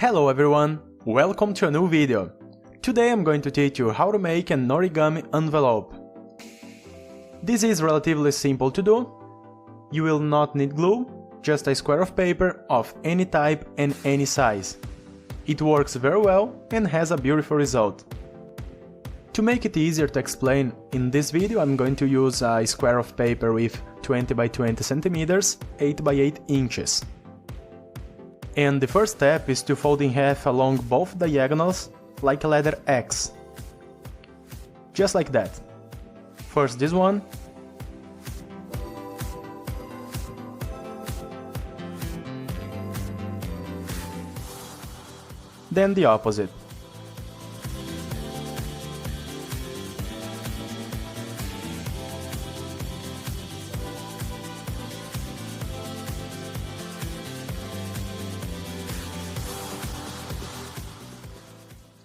Hello everyone, welcome to a new video. Today I'm going to teach you how to make an origami envelope. This is relatively simple to do. You will not need glue, just a square of paper of any type and any size. It works very well and has a beautiful result. To make it easier to explain, in this video I'm going to use a square of paper with 20 by 20 centimeters, 8 by 8 inches. And the first step is to fold in half along both diagonals, like a letter X. Just like that. First this one. Then the opposite.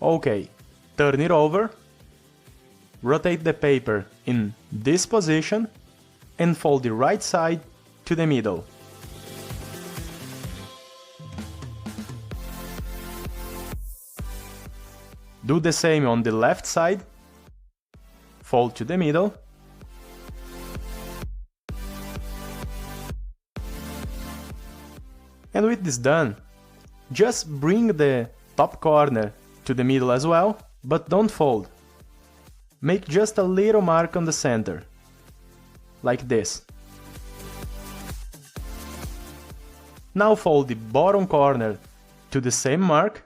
Okay, turn it over, rotate the paper in this position and fold the right side to the middle. Do the same on the left side, fold to the middle. And with this done, just bring the top corner to the middle as well, but don't fold. Make just a little mark on the center, like this. Now fold the bottom corner to the same mark.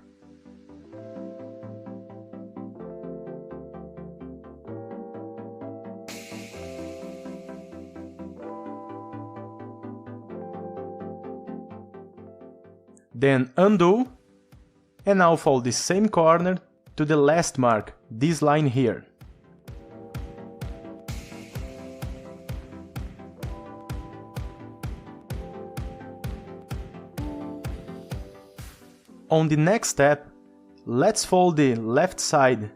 Then undo. And now fold the same corner to the last mark, this line here. On the next step, let's fold the left side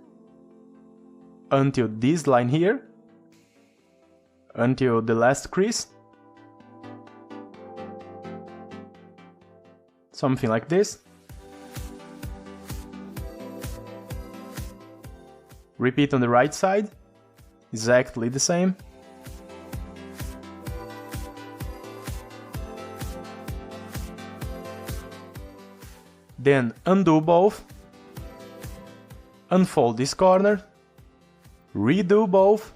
until this line here, until the last crease. Something like this. Repeat on the right side, exactly the same. Then undo both, unfold this corner, redo both,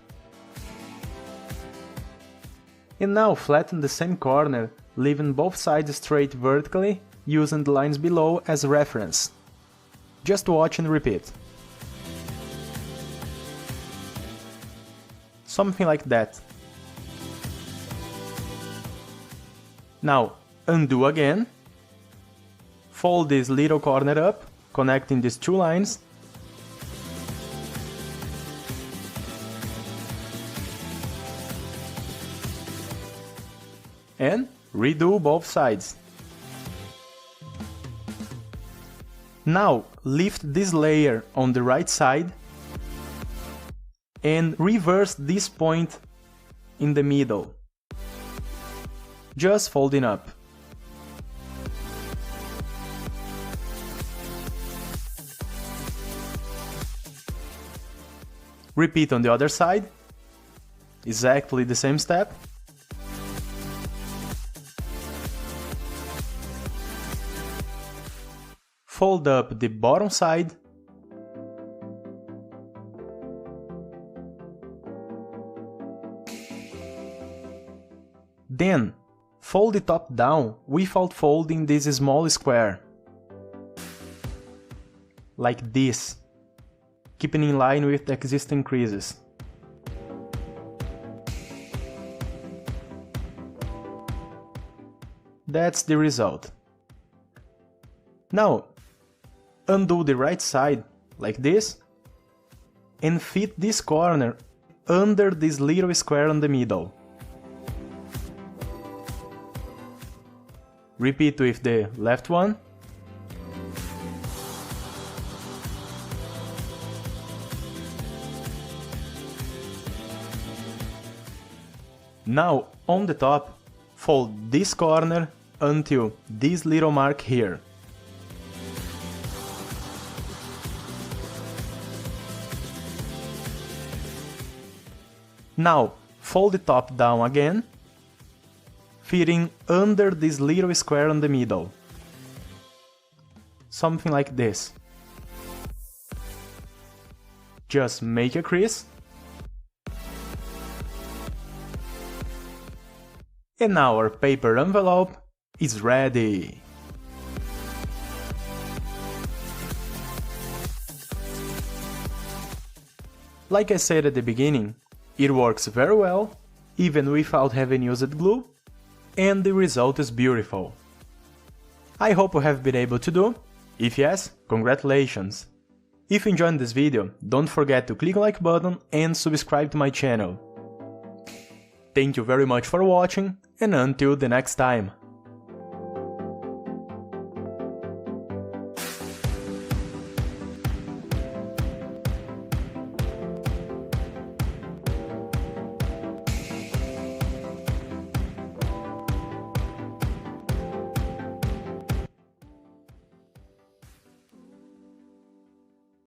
and now flatten the same corner, leaving both sides straight vertically, using the lines below as reference. Just watch and repeat. Something like that. Now undo again, fold this little corner up, connecting these two lines, and redo both sides. Now lift this layer on the right side and reverse this point in the middle, just folding up. Repeat on the other side, exactly the same step. Fold up the bottom side. Then, fold the top down without folding this small square. Like this, keeping in line with the existing creases. That's the result. Now, undo the right side, like this, and fit this corner under this little square in the middle. Repeat with the left one. Now, on the top, fold this corner until this little mark here. Now, fold the top down again, fitting under this little square in the middle. Something like this. Just make a crease. And our paper envelope is ready. Like I said at the beginning, it works very well, even without having used glue, and the result is beautiful. I hope you have been able to do. If yes, congratulations! If you enjoyed this video, don't forget to click the like button and subscribe to my channel. Thank you very much for watching, and until the next time!